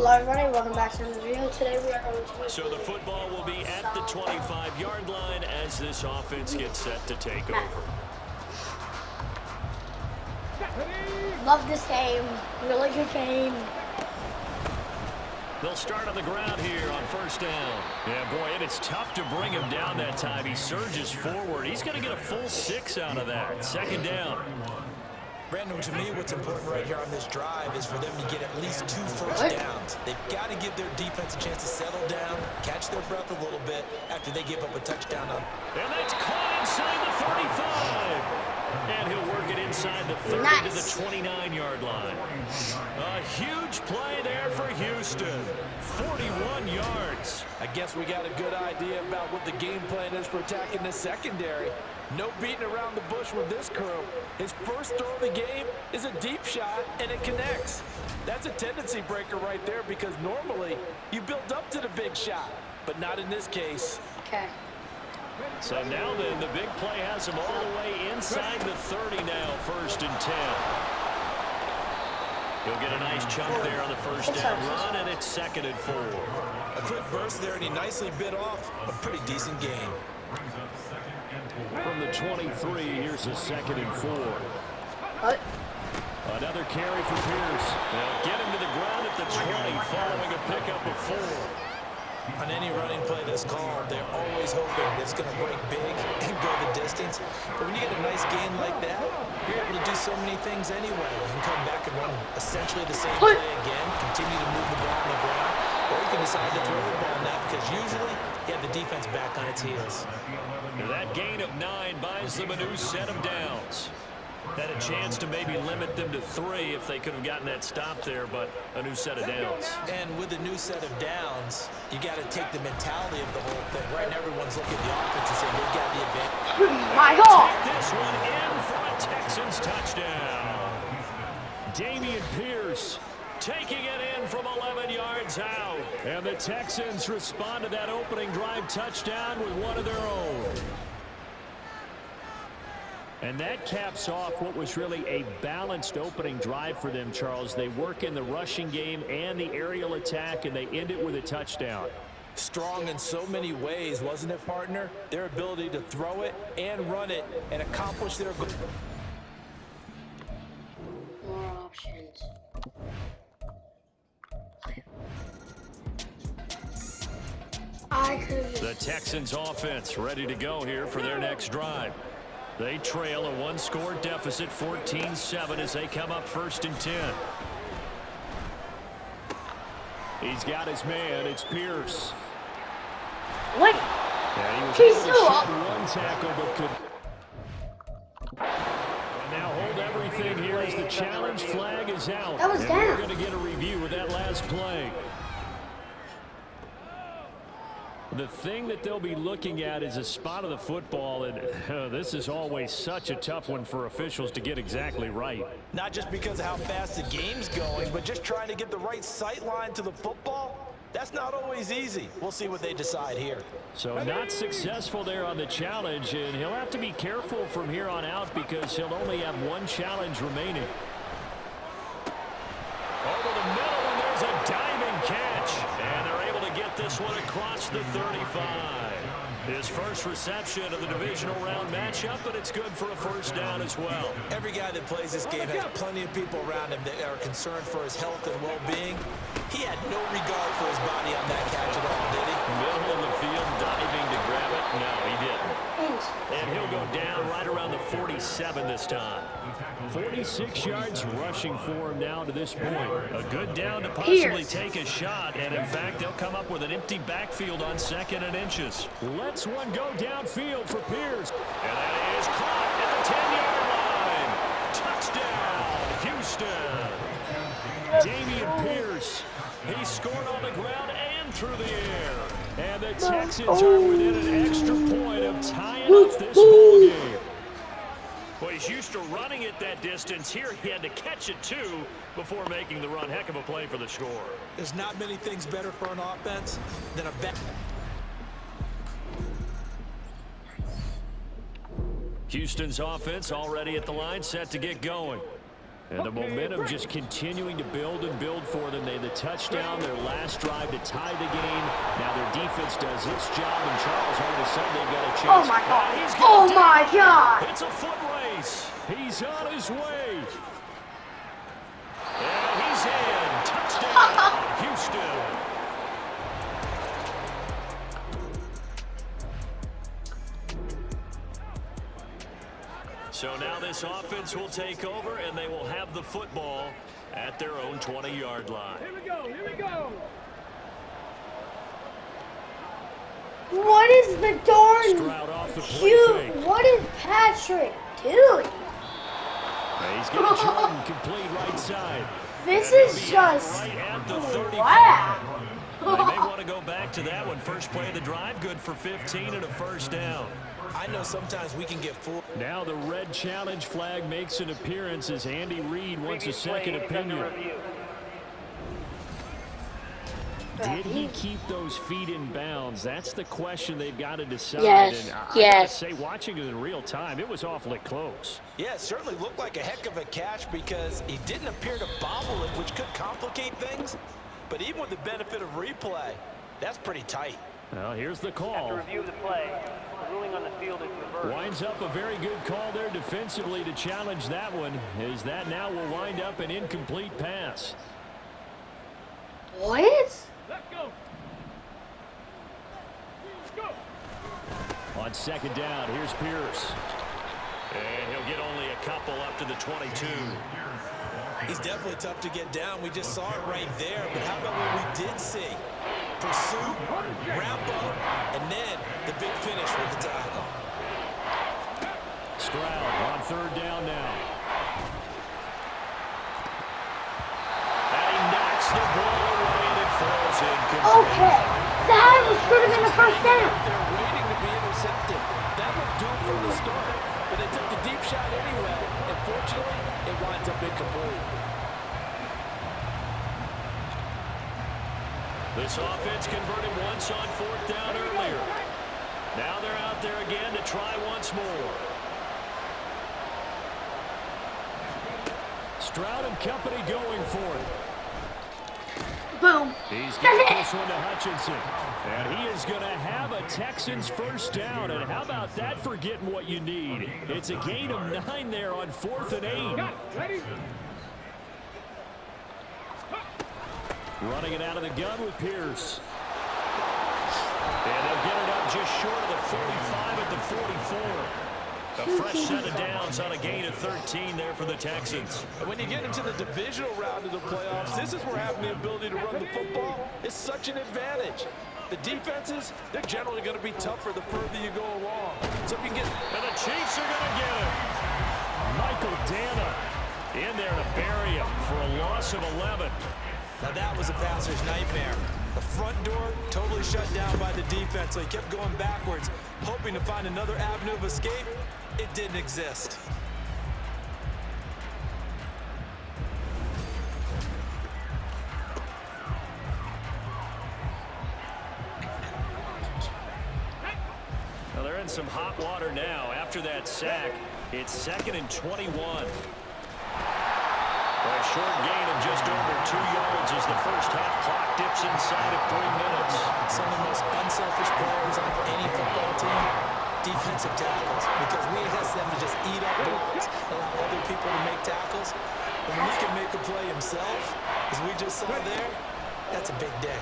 Hello everybody, welcome back to another video. Today we are going to be... So the football will be at the 25-yard line as this offense gets set to take over. Love this game. Really good game. They'll start on the ground here on first down. Yeah, boy, and it's tough to bring him down that time. He surges forward. He's going to get a full 6 out of that. Second down. Brandon, to me, what's important right here on this drive is for them to get at least 2 first downs. They've got to give their defense a chance to settle down, catch their breath a little bit after they give up a touchdown. And that's caught inside the 35. And he'll work it inside the 30 to the 29-yard line. A huge play there for Houston. 41 yards. I guess we got a good idea about what the game plan is for attacking this secondary. No beating around the bush with this crew. His first throw of the game is a deep shot, and it connects. That's a tendency breaker right there because normally you build up to the big shot, but not in this case. Okay. So now then, the big play has him all the way inside the 30 now, first and 10. He'll get a nice chunk there on the first down run, and it's second and 4. A quick burst there, and he nicely bit off a pretty decent gain. From the 23, here's a second and 4. What? Another carry for Pierce. They'll get him to the ground at the 20 following a pickup of 4. On any running play that's called, they're always hoping it's going to break big and go the distance. But when you get a nice gain like that, you're able to do so many things anyway. You can come back and run essentially the same play again, continue to move the ball on the ground, or you can decide to throw the ball now because usually you have the defense back on its heels. That gain of 9 buys them a new set of downs. Had a chance to maybe limit them to 3 if they could have gotten that stop there, but a new set of downs. And with a new set of downs, you got to take the mentality of the whole thing. Right now, everyone's looking at the offense and saying they've got the advantage. My God! Take this one in for a Texans touchdown. Dameon Pierce taking it in from 11 yards out. And the Texans respond to that opening drive touchdown with one of their own. And that caps off what was really a balanced opening drive for them, Charles. They work in the rushing game and the aerial attack, and they end it with a touchdown. Strong in so many ways, wasn't it, partner? Their ability to throw it and run it and accomplish their goal. More options. The Texans offense ready to go here for their next drive. They trail a 1-score deficit, 14-7, as they come up first and 10. He's got his man. It's Pierce. Wait. Yeah, he was able to shoot one tackle, but could. And now hold everything here as the challenge flag is out. That was and down. we're going to get a review of that last play. The thing that they'll be looking at is a spot of the football, and this is always such a tough one for officials to get exactly right. Not just because of how fast the game's going, but just trying to get the right sight line to the football. That's not always easy. We'll see what they decide here. So not successful there on the challenge, and he'll have to be careful from here on out because he'll only have one challenge remaining. Over the middle, and there's a diving catch. And they're able to get this one across the 35. His first reception of the divisional round matchup, but it's good for a first down as well. Every guy that plays this game has plenty of people around him that are concerned for his health and well-being. He had no regard for his body on that catch at all, did he? Middle of the field, diving to grab it. No, he didn't. And he'll go down right around the 47 this time. 46 yards rushing for him now to this point. A good down to possibly take a shot, and in fact, they'll come up with an empty backfield on 2nd and inches. Let's one go downfield for Pierce. And that is caught at the 10-yard line. Touchdown, Houston. Dameon Pierce. He scored on the ground and through the air. And the Texans are within an extra point of tying up this ball game. Well, he's used to running it that distance. Here he had to catch it, too, before making the run. Heck of a play for the score. There's not many things better for an offense than a back. Houston's offense already at the line, set to get going. And the momentum just continuing to build and build for them. They had the touchdown, their last drive to tie the game. Now their defense does its job, and Charles, all of a sudden, they've got a chance. Oh, my God. Oh, my God. It's a foot race. He's on his way. And he's in. Touchdown, Houston. So now this offense will take over, and they will have the football at their own 20-yard line. Here we go, here we go. What is the darn Stroud off the play cute? fake. What is Patrick doing? He's got Jordan complete right side. This is just right at the 35. wow. They may want to go back to that one. First play of the drive, good for 15 and a first down. I know sometimes we can get fooled. Now the red challenge flag makes an appearance as Andy Reid wants a second opinion. Did he keep those feet in bounds? That's the question they've got to decide. Yes, and I yes. gotta say, watching it in real time, it was awfully close. Yeah, it certainly looked like a heck of a catch because he didn't appear to bobble it, which could complicate things. But even with the benefit of replay, that's pretty tight. Well, here's the call. After review of the play, the ruling on the field is reversed. Winds up a very good call there defensively to challenge that one, as that now will wind up an incomplete pass. What? Let's go. Let's go. On second down, here's Pierce. And he'll get only a couple up to the 22. He's definitely tough to get down. We just saw it right there. But how about what we did see? Pursuit, wrap up, and then the big finish with the tackle. Stroud on third down now. And he knocks the ball away and it falls incomplete. Okay, that should have been the first down. They're waiting to be intercepted. That looked doomed from the start, but they took the deep shot anyway, and fortunately, it winds up incomplete. This offense converted once on fourth down earlier. Now they're out there again to try once more. Stroud and company going for it. Boom. He's got this one to Hutchinson. And he is going to have a Texans first down. And how about that for getting what you need? It's a gain of 9 there on 4th and 8. Ready? Running it out of the gun with Pierce. And they'll get it up just short of the 45 at the 44. A fresh set of downs on a gain of 13 there for the Texans. And when you get into the divisional round of the playoffs, this is where having the ability to run the football is such an advantage. The defenses, they're generally going to be tougher the further you go along. So if you can get... And the Chiefs are going to get him. Michael Dana in there to bury him for a loss of 11. Now that was a passer's nightmare. The front door totally shut down by the defense, so he kept going backwards, hoping to find another avenue of escape. It didn't exist. Well, they're in some hot water now. After that sack, it's 2nd and 21. A short gain of just over 2 yards as the first half clock dips inside of 3 minutes. Some of the most unselfish players on any football team, defensive tackles, because we ask them to just eat up boards, allow other people to make tackles. When he can make a play himself, as we just saw there, that's a big day.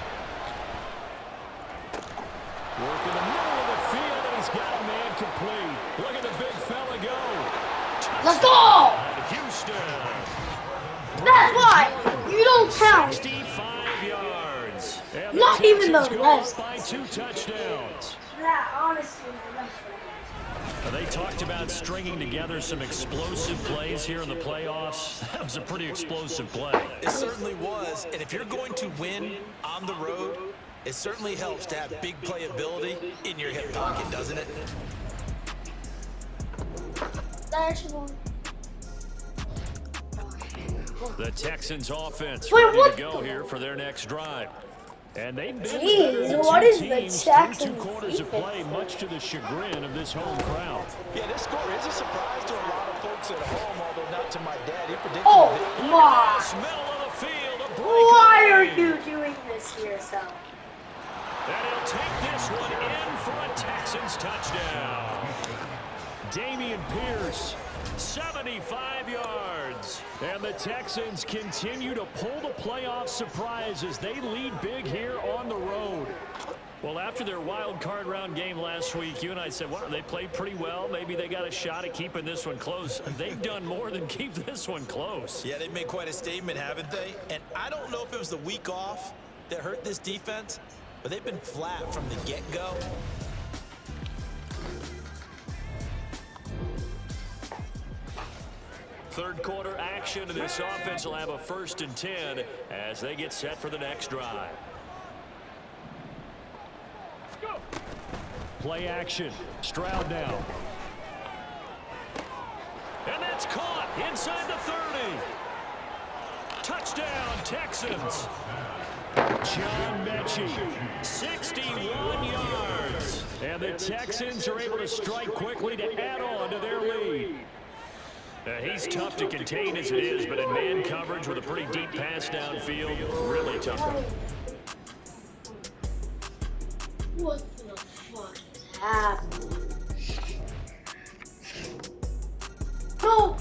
Work in the middle of the field, and he's got a man complete. Look at the big fella go. Let's go! Houston. That's why you don't count. 65 yards. And Not even the Texans go rest. up by 2 touchdowns. That honestly, the rest. They talked about stringing together some explosive plays here in the playoffs. That was a pretty explosive play. It certainly was, and if you're going to win on the road, it certainly helps to have big playability in your hip pocket, doesn't it? The Texans offense Wait, ready what to go here for their next drive. And they've been Jeez, the what two is the teams through 2 Jackson's quarters of play, defense? much to the chagrin of this home crowd. Yeah, this score is a surprise to a lot of folks at home, although not to my dad. He predicted Oh it. my! Middle of the field, a Why are breakaway. you doing this to yourself? And he'll take this one in for a Texans touchdown. Damian Pierce, 75 yards. And the Texans continue to pull the playoff surprise as they lead big here on the road. Well, after their wild card round game last week, you and I said, well, they played pretty well. Maybe they got a shot at keeping this one close. They've done more than keep this one close. Yeah, they've made quite a statement, haven't they? And I don't know if it was the week off that hurt this defense, but they've been flat from the get-go. Third quarter action, and this offense will have a 1st and 10 as they get set for the next drive. Play action. Stroud now. And that's caught inside the 30. Touchdown, Texans. John Mechie, 61 yards. And the Texans are able to strike quickly to add on to their lead. He's tough to contain as it is, but in man coverage with a pretty deep pass downfield, really tough. What the fuck is happening? No!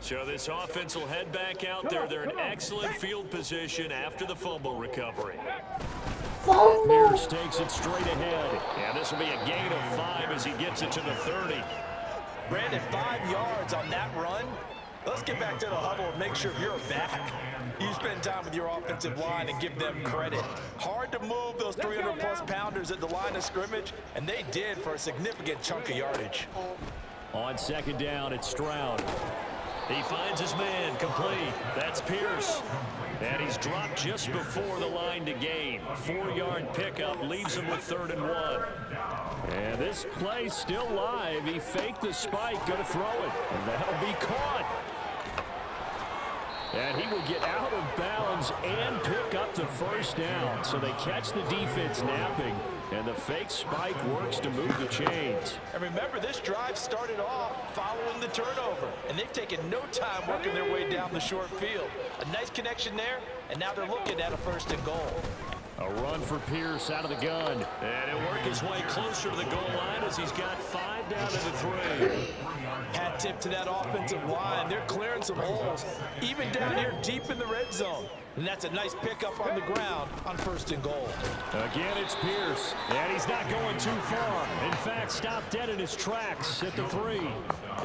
So this offense will head back out there. They're in excellent field position after the fumble recovery. Pierce takes it straight ahead. And this will be a gain of 5 as he gets it to the 30. Brandon, 5 yards on that run. Let's get back to the huddle and make sure you're back. You spend time with your offensive line and give them credit. Hard to move those 300-plus pounders at the line of scrimmage, and they did for a significant chunk of yardage. On 2nd down, it's Stroud. He finds his man, complete. That's Pierce. And he's dropped just before the line to gain. 4-yard pickup leaves him with 3rd and 1. And this play's still live. He faked the spike, going to throw it. And that'll be caught. And he will get out of bounds and pick up the 1st down. So they catch the defense napping. And the fake spike works to move the chains. And remember, this drive started off following the turnover. And they've taken no time working their way down the short field. A nice connection there, and now they're looking at a 1st and goal. A run for Pierce out of the gun. And he'll work his way closer to the goal line as he's got 5 down to the 3. Hat tip to that offensive line. They're clearing some holes, even down here deep in the red zone. And that's a nice pickup on the ground on 1st and goal. Again, it's Pierce. And he's not going too far. In fact, stopped dead in his tracks at the 3.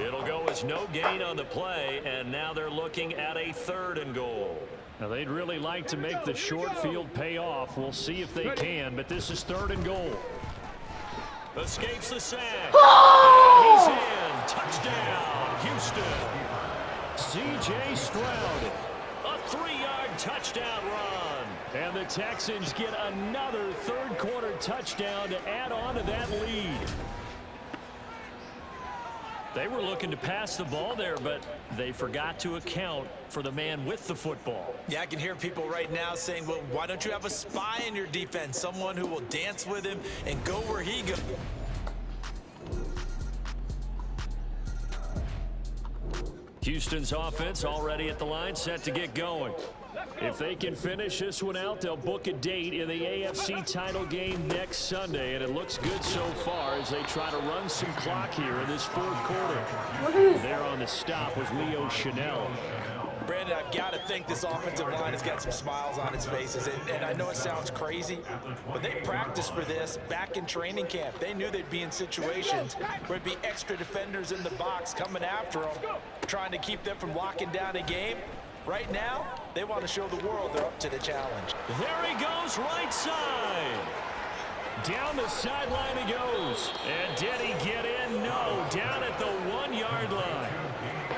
It'll go as no gain on the play, and now they're looking at a 3rd and goal. Now, they'd really like to make the short field pay off. We'll see if they can, but this is 3rd and goal. Escapes the sack. He's in. Touchdown, Houston. C.J. Stroud. A 3-yard touchdown run. And the Texans get another 3rd quarter touchdown to add on to that lead. They were looking to pass the ball there, but they forgot to account for the man with the football. Yeah, I can hear people right now saying, well, why don't you have a spy in your defense, someone who will dance with him and go where he goes? Houston's offense already at the line, set to get going. If they can finish this one out, they'll book a date in the AFC title game next Sunday, and it looks good so far as they try to run some clock here in this 4th quarter. There on the stop was Leo Chanel. Brandon, I've got to think this offensive line has got some smiles on its faces, and I know it sounds crazy, but they practiced for this back in training camp. They knew they'd be in situations where it'd be extra defenders in the box coming after them, trying to keep them from locking down a game. Right now, they want to show the world they're up to the challenge. There he goes, right side. Down the sideline he goes. And did he get in? No, down at the 1-yard line.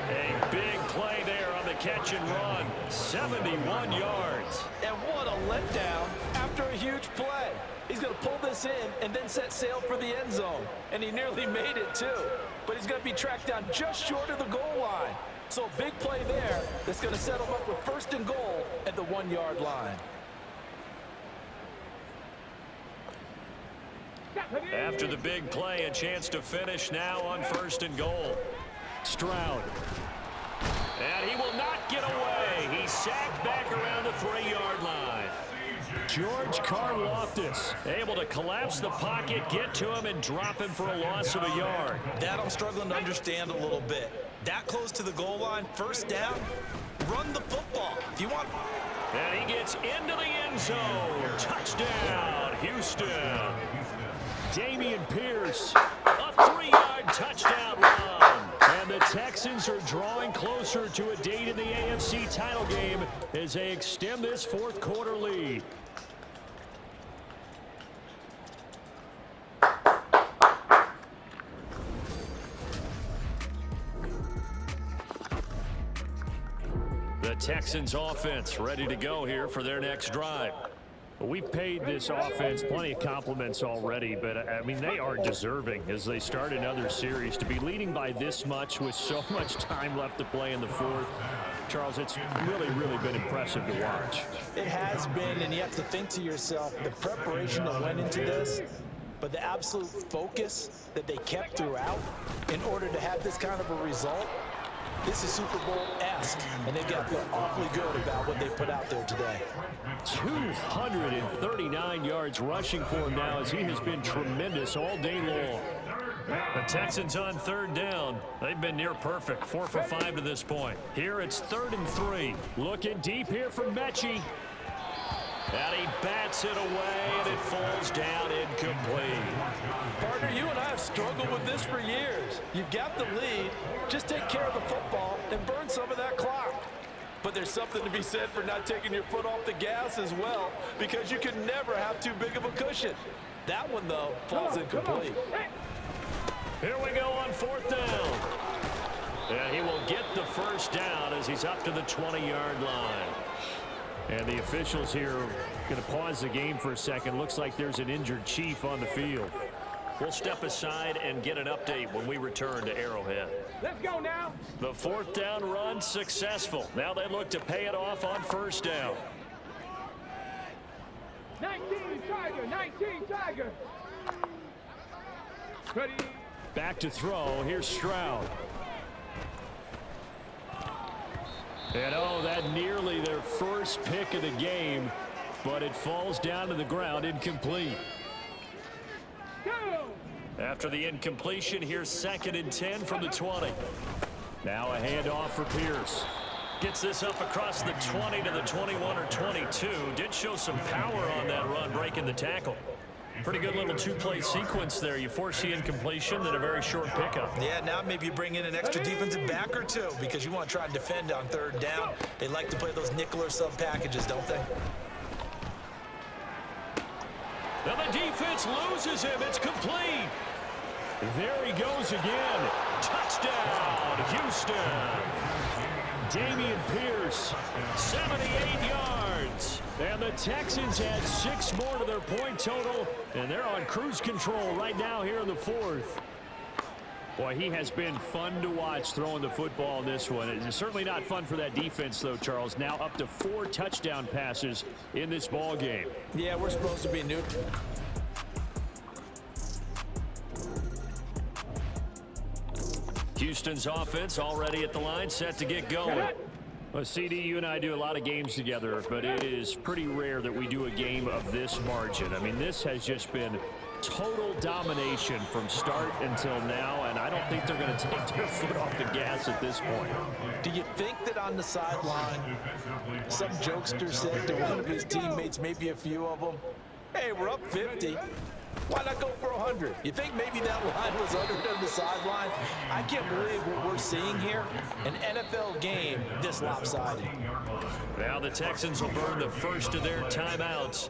A big play there on the catch and run. 71 yards. And what a letdown after a huge play. He's going to pull this in and then set sail for the end zone. And he nearly made it, too. But he's going to be tracked down just short of the goal line. So a big play there that's going to set them up with 1st and goal at the 1-yard line. After the big play, a chance to finish now on 1st and goal. Stroud. And he will not get away. He's sacked back around the 3-yard line. George Karlaftis able to collapse the pocket, get to him, and drop him for a loss of a yard. That I'm struggling to understand a little bit. That close to the goal line, 1st down, run the football. If you want. And he gets into the end zone. Touchdown, Houston. Damian Pierce, a 3-yard touchdown run. And the Texans are drawing closer to a date in the AFC title game as they extend this 4th quarter lead. The Texans offense ready to go here for their next drive. We've paid this offense plenty of compliments already, but, I mean, they are deserving as they start another series. To be leading by this much with so much time left to play in the 4th, Charles, it's really, really been impressive to watch. It has been, and you have to think to yourself, the preparation that went into this, but the absolute focus that they kept throughout in order to have this kind of a result. This is Super Bowl-esque, and they've got to feel awfully good about what they put out there today. 239 yards rushing for him now as he has been tremendous all day long. The Texans on 3rd down. They've been near perfect, 4 for 5 to this point. Here it's 3rd and 3. Looking deep here from Mechie. And he bats it away, and it falls down incomplete. Partner, you and I have struggled with this for years. You've got the lead. Just take care of the football and burn some of that clock. But there's something to be said for not taking your foot off the gas as well, because you can never have too big of a cushion. That one, though, falls incomplete. Here we go on 4th down. And he will get the 1st down as he's up to the 20-yard line. And the officials here are going to pause the game for a second. Looks like there's an injured Chief on the field. We'll step aside and get an update when we return to Arrowhead. Let's go now. The 4th down run successful. Now they look to pay it off on 1st down. 19 Tiger, 19 Tiger. Ready. Back to throw. Here's Stroud. And oh, that nearly their first pick of the game, but it falls down to the ground incomplete. Go. After the incompletion, here's 2nd and 10 from the 20. Now a handoff for Pierce. Gets this up across the 20 to the 21 or 22. Did show some power on that run, breaking the tackle. Pretty good little 2-play sequence there. You force the incompletion, then a very short pickup. Yeah, now maybe you bring in an extra defensive back or two because you want to try and defend on 3rd down. They like to play those nickel or sub packages, don't they? Now the defense loses him. It's complete. There he goes again. Touchdown, Houston. Damian Pierce, 78 yards. And the Texans add 6 more to their point total, and they're on cruise control right now here in the 4th. Boy, he has been fun to watch throwing the football in this one. It's certainly not fun for that defense, though, Charles. Now up to 4 touchdown passes in this ball game. Yeah, we're supposed to be neutral. Houston's offense already at the line, set to get going. Well, CD, you and I do a lot of games together, but it is pretty rare that we do a game of this margin. I mean, this has just been total domination from start until now, and I don't think they're going to take their foot off the gas at this point. Do you think that on the sideline, some jokester said to one of his teammates, maybe a few of them, hey, we're up 50. Why not go for 100? You think maybe that line was uttered on the sideline? I can't believe what we're seeing here. An NFL game this lopsided. Now the Texans will burn the first of their timeouts.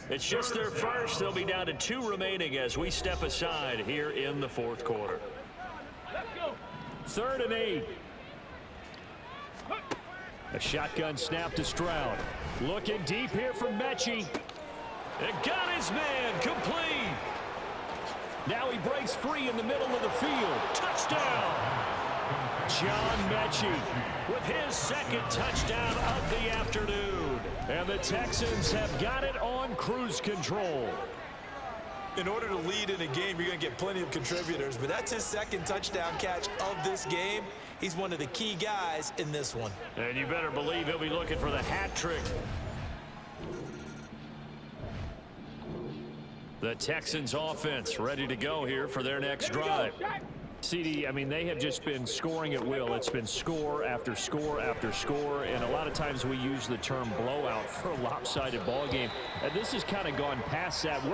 It's just their first. They'll be down to 2 remaining as we step aside here in the 4th quarter. Let's go. 3rd and 8. A shotgun snap to Stroud. Looking deep here from Mechie. It got his man complete. Now he breaks free in the middle of the field. Touchdown. John Mechie with his second touchdown of the afternoon. And the Texans have got it on cruise control. In order to lead in a game, you're going to get plenty of contributors, but that's his second touchdown catch of this game. He's one of the key guys in this one. And you better believe he'll be looking for the hat trick. The Texans offense ready to go here for their next drive. CD, I mean, they have just been scoring at will. It's been score after score after score, and a lot of times we use the term blowout for a lopsided ball game. And this has kind of gone past that.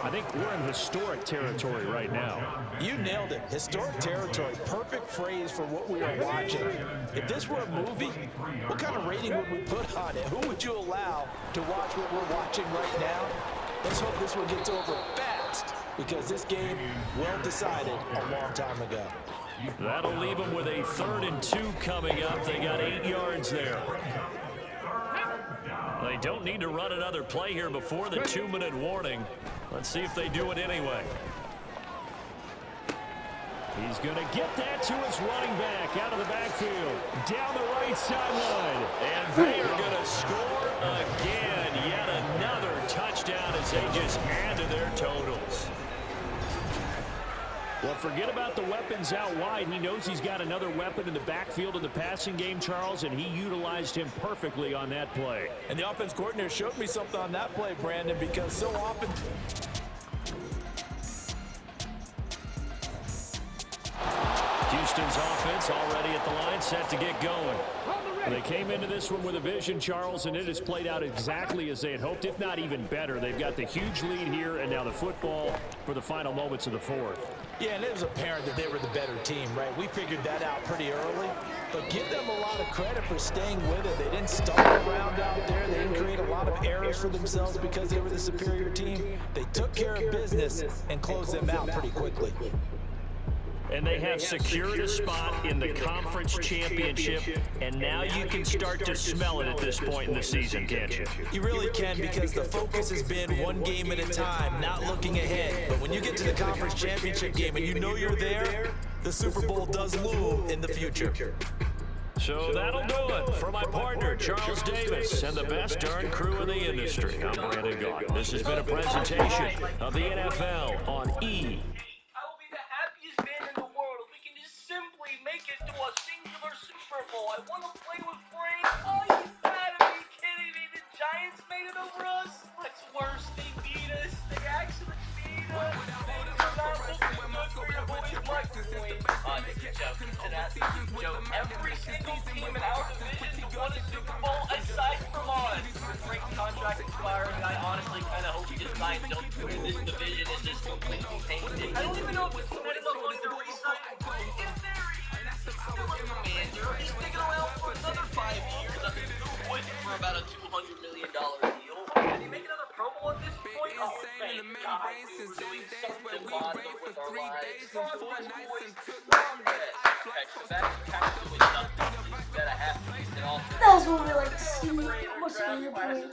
I think we're in historic territory right now. You nailed it. Historic territory. Perfect phrase for what we are watching. If this were a movie, what kind of rating would we put on it? Who would you allow to watch what we're watching right now? Let's hope this one gets over fast, because this game well decided a long time ago. That'll leave them with a 3rd and 2 coming up. They got 8 yards there. They don't need to run another play here before the 2-minute warning. Let's see if they do it anyway. He's going to get that to his running back out of the backfield. Down the right sideline. And they are going to score again. Yet another touchdown as they just add to their totals. Well, forget about the weapons out wide. He knows he's got another weapon in the backfield in the passing game, Charles, and he utilized him perfectly on that play. And the offense coordinator showed me something on that play, Brandon, because so often Houston's offense already at the line, set to get going. They came into this one with a vision, Charles, and it has played out exactly as they had hoped, if not even better. They've got the huge lead here, and now the football for the final moments of the 4th. Yeah, and it was apparent that they were the better team, right? We figured that out pretty early. But give them a lot of credit for staying with it. They didn't stumble around out there. They didn't create a lot of errors for themselves because they were the superior team. They took care of business and closed them out pretty quickly. And they have secured a spot in the conference championship, and now you can start to smell it at this point in the season, can't you? You really can, because the focus has been one game at a time, not looking ahead. But when you get to the conference championship game and you know you're there, the Super Bowl does loom in the future. So that'll do it for my partner, Charles Davis, and the best darn crew in the industry. I'm Brandon Gaudin. This has been a presentation of the NFL on E! Make it to a singular Super Bowl. I want to play with Frank. Oh, you gotta be kidding me. The Giants made it over us. What's worse, they beat us. They actually beat us. Things are not looking good for your boys, Mike. This is a joke. It's a joke. Every single team in our division won a Super Bowl aside from us. Frank's contract expiring, and I honestly kind of hope he just signs don't win this division. It's just completely tainted. I don't even know if it's going to look like they're re-signing. In theory, he's sticking around for another 5 years. I mean, who would for about a $200 million deal? Can he make another Pro Bowl at this point? Oh, thank God. We're doing something positive with our lives. Boys, that's what we like to see. What's your point?